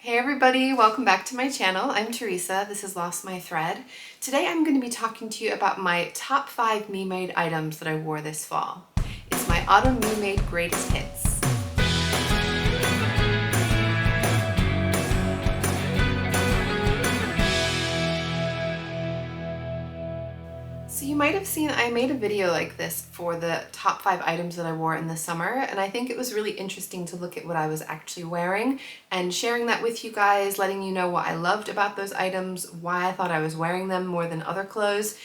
Hey everybody, welcome back to my channel. I'm Teresa, this is Lost My Thread. Today I'm going to be talking to you about my top 5 me-made items that I wore this fall. It's my autumn me-made greatest hits. So you might have seen I made a video like this for the top 5 items that I wore in the summer, and I think it was really interesting to look at what I was actually wearing and sharing that with you guys, letting you know what I loved about those items, why I thought I was wearing them more than other clothes.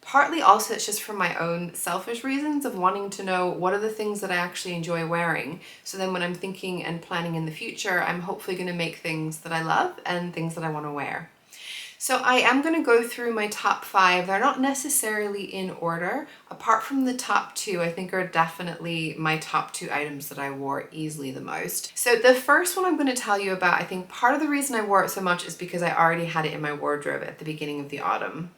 Partly also it's just for my own selfish reasons of wanting to know what are the things that I actually enjoy wearing. So then when I'm thinking and planning in the future, I'm hopefully going to make things that I love and things that I want to wear. So I am going to go through my top 5. They're not necessarily in order. Apart from the top 2, I think are definitely my top 2 items that I wore easily the most. So the first one I'm going to tell you about, I think part of the reason I wore it so much is because I already had it in my wardrobe at the beginning of the autumn.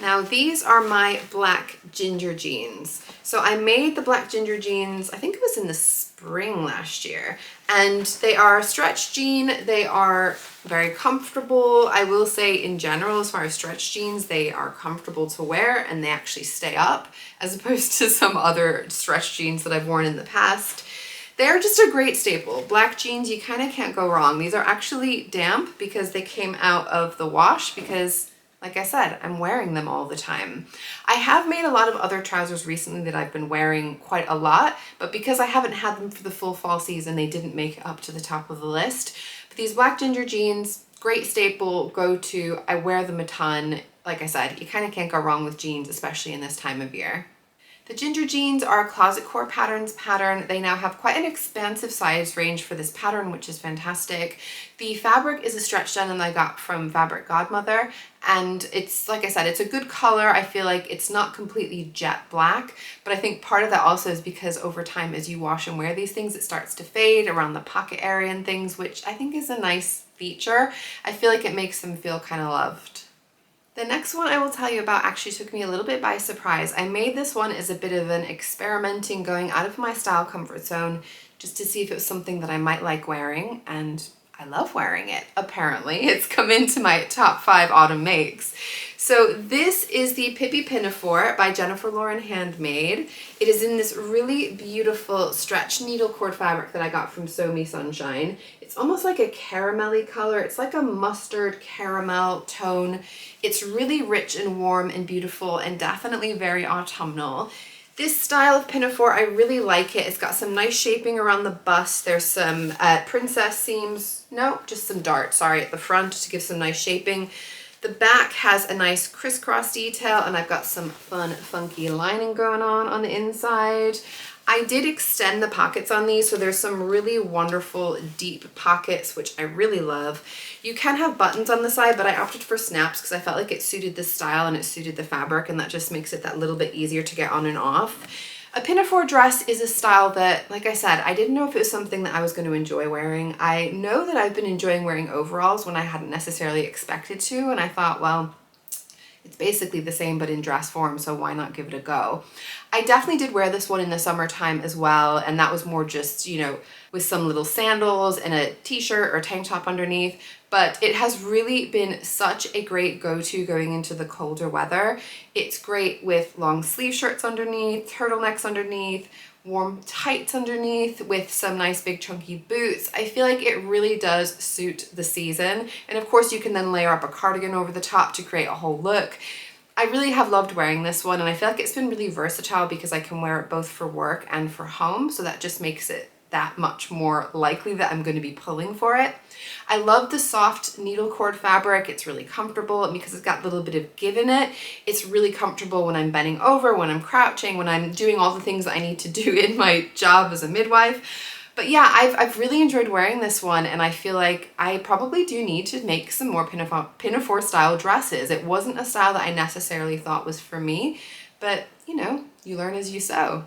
Now these are my black ginger jeans. So I made the black ginger jeans, I think it was in the spring last year, and they are a stretch jean. They are very comfortable. I will say in general, as far as stretch jeans, they are comfortable to wear and they actually stay up as opposed to some other stretch jeans that I've worn in the past. They're just a great staple. Black jeans, you kind of can't go wrong. These are actually damp because they came out of the wash because, like I said, I'm wearing them all the time. I have made a lot of other trousers recently that I've been wearing quite a lot, but because I haven't had them for the full fall season, they didn't make it up to the top of the list. But these black ginger jeans, great staple, go-to. I wear them a ton. Like I said, you kind of can't go wrong with jeans, especially in this time of year. The ginger jeans are a closet core patterns pattern. They now have quite an expansive size range for this pattern, which is fantastic. The fabric is a stretch denim that I got from Fabric Godmother, and it's, like I said, it's a good color. I feel like it's not completely jet black, but I think part of that also is because over time as you wash and wear these things, it starts to fade around the pocket area and things, which I think is a nice feature. I feel like it makes them feel kind of loved. The next one I will tell you about actually took me a little bit by surprise. I made this one as a bit of an experimenting, going out of my style comfort zone just to see if it was something that I might like wearing, and I love wearing it, apparently. It's come into my top 5 autumn makes. So this is the Pippi Pinafore by Jennifer Lauren Handmade. It is in this really beautiful stretch needle cord fabric that I got from Sew Me Sunshine. It's almost like a caramelly color. It's like a mustard caramel tone. It's really rich and warm and beautiful and definitely very autumnal. This style of pinafore, I really like it. It's got some nice shaping around the bust. There's some princess seams, no, just some darts, sorry, at the front to give some nice shaping. The back has a nice crisscross detail, and I've got some fun, funky lining going on the inside. I did extend the pockets on these, so there's some really wonderful deep pockets, which I really love. You can have buttons on the side, but I opted for snaps because I felt like it suited the style and it suited the fabric, and that just makes it that little bit easier to get on and off. A pinafore dress is a style that, like I said, I didn't know if it was something that I was going to enjoy wearing. I know that I've been enjoying wearing overalls when I hadn't necessarily expected to, and I thought, well, it's basically the same but in dress form, so why not give it a go? I definitely did wear this one in the summertime as well, and that was more just, you know, with some little sandals and a t-shirt or tank top underneath, but it has really been such a great go-to going into the colder weather. It's great with long sleeve shirts underneath, turtlenecks underneath, warm tights underneath with some nice big chunky boots. I feel like it really does suit the season. And of course you can then layer up a cardigan over the top to create a whole look. I really have loved wearing this one, and I feel like it's been really versatile because I can wear it both for work and for home, so that just makes it that much more likely that I'm going to be pulling for it. I love the soft needle cord fabric. It's really comfortable, and because it's got a little bit of give in it, it's really comfortable when I'm bending over, when I'm crouching, when I'm doing all the things that I need to do in my job as a midwife. But yeah, I've really enjoyed wearing this one, and I feel like I probably do need to make some more pinafore style dresses. It wasn't a style that I necessarily thought was for me, but you know, you learn as you sew.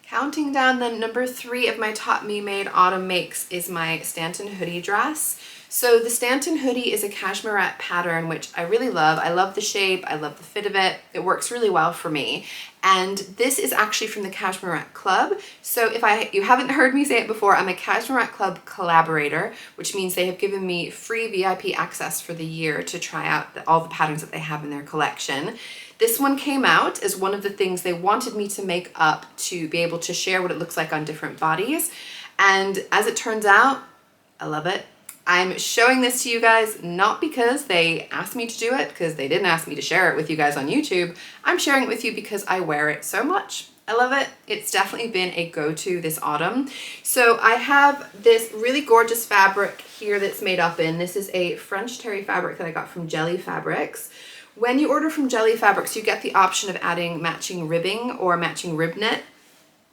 Counting down, then number 3 of my top Me Made autumn makes is my Stanton Hoodie Dress. So the Stanton Hoodie is a Cashmerette pattern, which I really love. I love the shape, I love the fit of it. It works really well for me. And this is actually from the Cashmerette Club. So if you haven't heard me say it before, I'm a Cashmerette Club collaborator, which means they have given me free VIP access for the year to try out all the patterns that they have in their collection. This one came out as one of the things they wanted me to make up to be able to share what it looks like on different bodies. And as it turns out, I love it. I'm showing this to you guys not because they asked me to do it, because they didn't ask me to share it with you guys on YouTube. I'm sharing it with you because I wear it so much. I love it. It's definitely been a go-to this autumn. So I have this really gorgeous fabric here that's made up in. This is a French terry fabric that I got from Jelly Fabrics. When you order from Jelly Fabrics, you get the option of adding matching ribbing or matching rib knit.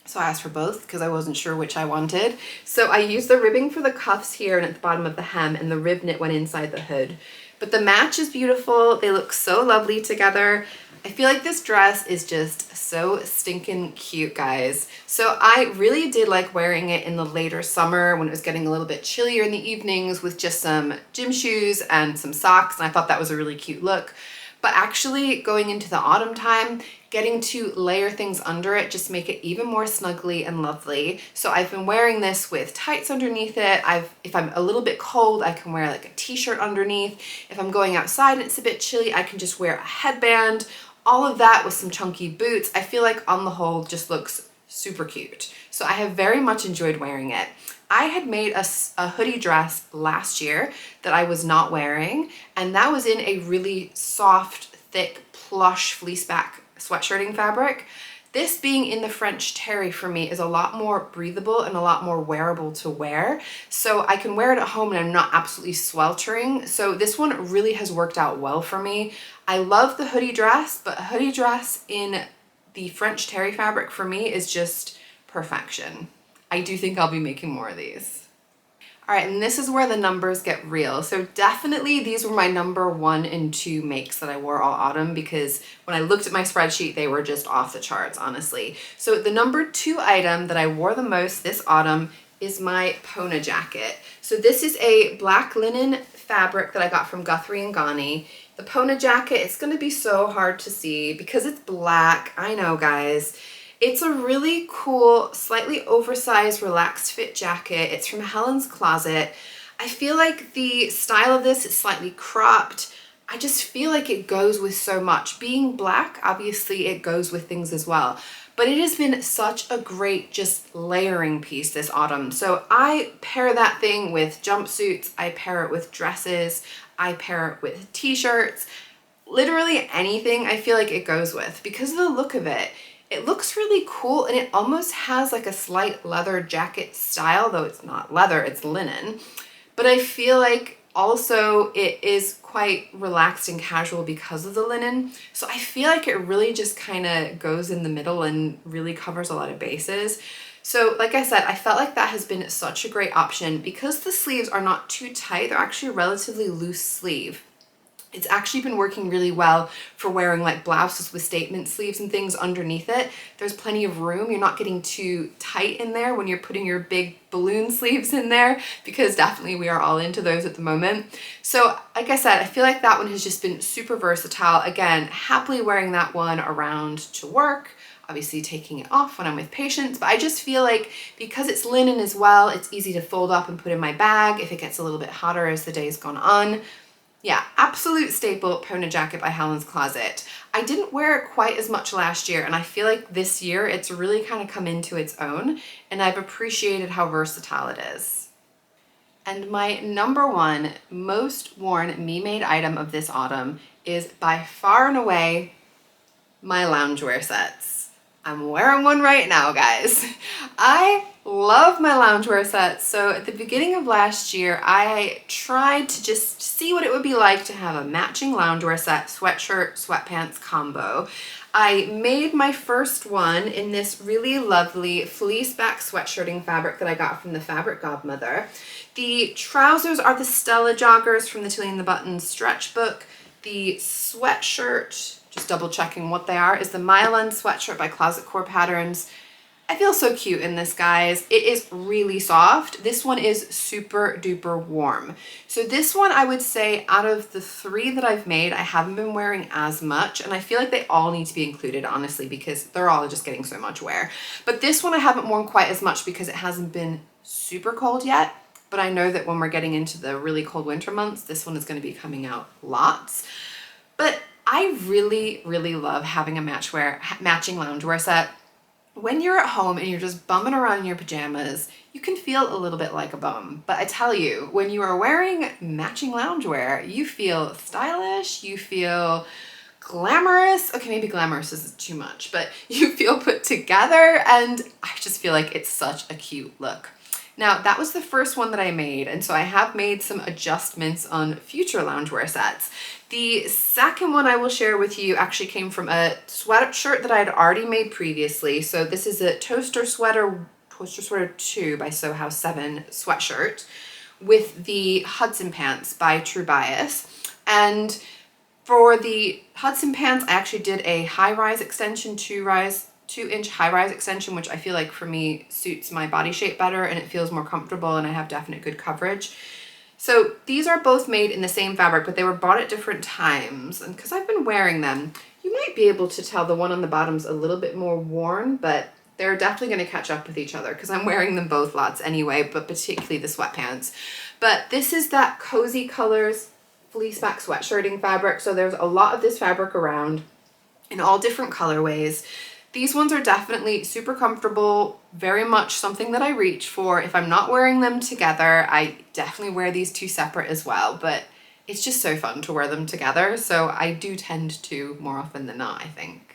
So I asked for both because I wasn't sure which I wanted. So I used the ribbing for the cuffs here and at the bottom of the hem, and the rib knit went inside the hood. But the match is beautiful. They look so lovely together. I feel like this dress is just so stinking cute, guys. So I really did like wearing it in the later summer when it was getting a little bit chillier in the evenings with just some gym shoes and some socks, and I thought that was a really cute look. But actually going into the autumn time, getting to layer things under it just make it even more snuggly and lovely. So I've been wearing this with tights underneath it. If I'm a little bit cold, I can wear like a t-shirt underneath. If I'm going outside and it's a bit chilly, I can just wear a headband. All of that with some chunky boots. I feel like on the whole just looks super cute. So I have very much enjoyed wearing it. I had made a hoodie dress last year that I was not wearing, and that was in a really soft, thick, plush fleece back sweatshirting fabric. This being in the French terry for me is a lot more breathable and a lot more wearable to wear. So I can wear it at home and I'm not absolutely sweltering. So this one really has worked out well for me. I love the hoodie dress, but a hoodie dress in the French terry fabric for me is just perfection. I do think I'll be making more of these. All right, and this is where the numbers get real. So definitely these were my number 1 and 2 makes that I wore all autumn, because when I looked at my spreadsheet, they were just off the charts, honestly. So the number 2 item that I wore the most this autumn is my Pona Jacket. So this is a black linen fabric that I got from Guthrie and Ghani. The Pona Jacket, it's gonna be so hard to see because it's black. I know, guys. It's a really cool, slightly oversized, relaxed fit jacket. It's from Helen's Closet. I feel like the style of this is slightly cropped. I just feel like it goes with so much. Being black, obviously it goes with things as well. But it has been such a great just layering piece this autumn. So I pair that thing with jumpsuits, I pair it with dresses, I pair it with t-shirts. Literally anything I feel like it goes with because of the look of it. It looks really cool, and it almost has like a slight leather jacket style, though it's not leather, it's linen. But I feel like also it is quite relaxed and casual because of the linen. So I feel like it really just kind of goes in the middle and really covers a lot of bases. So like I said, I felt like that has been such a great option because the sleeves are not too tight. They're actually a relatively loose sleeve. It's actually been working really well for wearing like blouses with statement sleeves and things underneath it. There's plenty of room. You're not getting too tight in there when you're putting your big balloon sleeves in there, because definitely we are all into those at the moment. So like I said, I feel like that one has just been super versatile. Again, happily wearing that one around to work, obviously taking it off when I'm with patients, but I just feel like because it's linen as well, it's easy to fold up and put in my bag if it gets a little bit hotter as the day's gone on. Yeah, absolute staple Pona Jacket by Helen's Closet. I didn't wear it quite as much last year, and I feel like this year it's really kind of come into its own, and I've appreciated how versatile it is. And my number 1 most worn me-made item of this autumn is by far and away my loungewear sets. I'm wearing one right now, guys. I love my loungewear sets. So at the beginning of last year, I tried to just see what it would be like to have a matching loungewear set, sweatshirt, sweatpants combo. I made my first one in this really lovely fleece back sweatshirting fabric that I got from the Fabric Godmother. The trousers are the Stella joggers from the Tilly and the Buttons stretch book. The sweatshirt, just double checking what they are, is the Mile End Sweatshirt by Closet Core Patterns. I feel so cute in this, guys. It is really soft. This one is super duper warm. So this one, I would say out of the 3 that I've made, I haven't been wearing as much, and I feel like they all need to be included, honestly, because they're all just getting so much wear. But this one I haven't worn quite as much because it hasn't been super cold yet. But I know that when we're getting into the really cold winter months, this one is going to be coming out lots. But I really, really love having a matching loungewear set. When you're at home and you're just bumming around in your pajamas, you can feel a little bit like a bum. But I tell you, when you are wearing matching loungewear, you feel stylish, you feel glamorous. Okay, maybe glamorous is too much, but you feel put together, and I just feel like it's such a cute look. Now, that was the first one that I made, and so I have made some adjustments on future loungewear sets. The second one I will share with you actually came from a sweatshirt that I had already made previously. So this is a Toaster Sweater 2 by Sew House 7 sweatshirt with the Hudson pants by True Bias. And for the Hudson pants, I actually did a high-rise extension, 2-inch high-rise extension, which I feel like for me suits my body shape better and it feels more comfortable and I have definite good coverage. So these are both made in the same fabric, but they were bought at different times. And because I've been wearing them, you might be able to tell the one on the bottom's a little bit more worn, but they're definitely going to catch up with each other because I'm wearing them both lots anyway, but particularly the sweatpants. But this is that Cozy Colors fleece back sweatshirting fabric. So there's a lot of this fabric around in all different colorways. These ones are definitely super comfortable, very much something that I reach for. If I'm not wearing them together, I definitely wear these 2 separate as well, but it's just so fun to wear them together. So I do tend to more often than not, I think.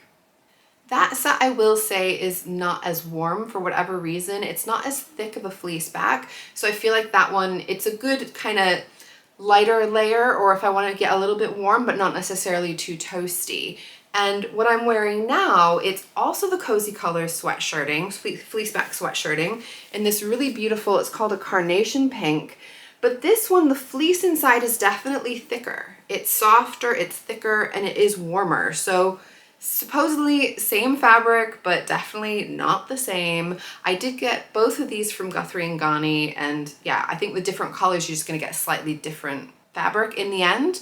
That set, I will say, is not as warm for whatever reason. It's not as thick of a fleece back. So I feel like that one, it's a good kind of lighter layer, or if I want to get a little bit warm, but not necessarily too toasty. And what I'm wearing now, it's also the Cozy Colors sweatshirting, fleece back sweatshirting, in this really beautiful, it's called a carnation pink. But this one, the fleece inside is definitely thicker. It's softer, it's thicker, and it is warmer. So supposedly same fabric, but definitely not the same. I did get both of these from Guthrie and Ghani, and yeah, I think with different colors, you're just gonna get slightly different fabric in the end.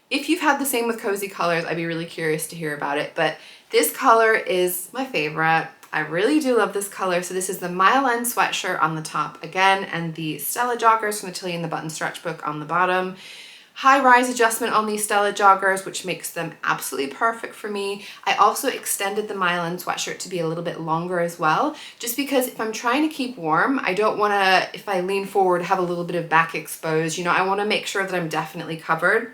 If you've had the same with Cozy Colors, I'd be really curious to hear about it, but this color is my favorite. I really do love this color. So this is the Mile End Sweatshirt on the top again, and the Stella Joggers from the Tilly and the Button Stretch Book on the bottom. High-rise adjustment on these Stella Joggers, which makes them absolutely perfect for me. I also extended the Mile End Sweatshirt to be a little bit longer as well, just because if I'm trying to keep warm, I don't want to, if I lean forward, have a little bit of back exposed. You know, I want to make sure that I'm definitely covered.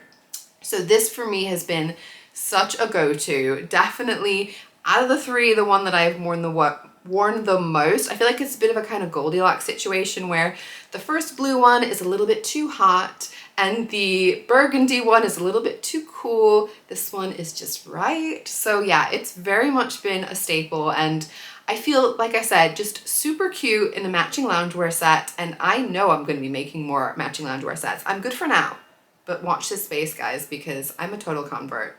So this for me has been such a go-to. Definitely out of the 3, the one that I've worn the most. I feel like it's a bit of a kind of Goldilocks situation where the first blue one is a little bit too hot and the burgundy one is a little bit too cool. This one is just right. So yeah, it's very much been a staple, and I feel, like I said, just super cute in a matching loungewear set, and I know I'm going to be making more matching loungewear sets. I'm good for now. But watch this space, guys, because I'm a total convert.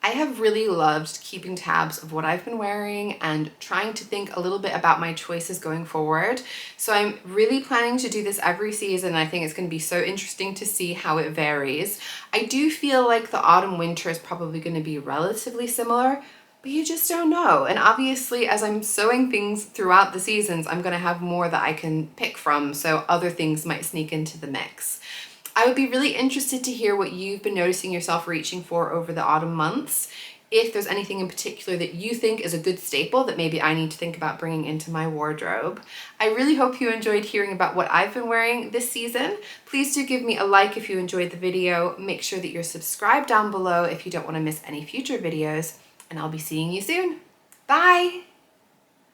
I have really loved keeping tabs of what I've been wearing and trying to think a little bit about my choices going forward. So I'm really planning to do this every season. I think it's going to be so interesting to see how it varies. I do feel like the autumn winter is probably going to be relatively similar, but you just don't know. And obviously, as I'm sewing things throughout the seasons, I'm going to have more that I can pick from, so other things might sneak into the mix. I would be really interested to hear what you've been noticing yourself reaching for over the autumn months. If there's anything in particular that you think is a good staple that maybe I need to think about bringing into my wardrobe. I really hope you enjoyed hearing about what I've been wearing this season. Please do give me a like if you enjoyed the video. Make sure that you're subscribed down below if you don't want to miss any future videos, and I'll be seeing you soon. Bye!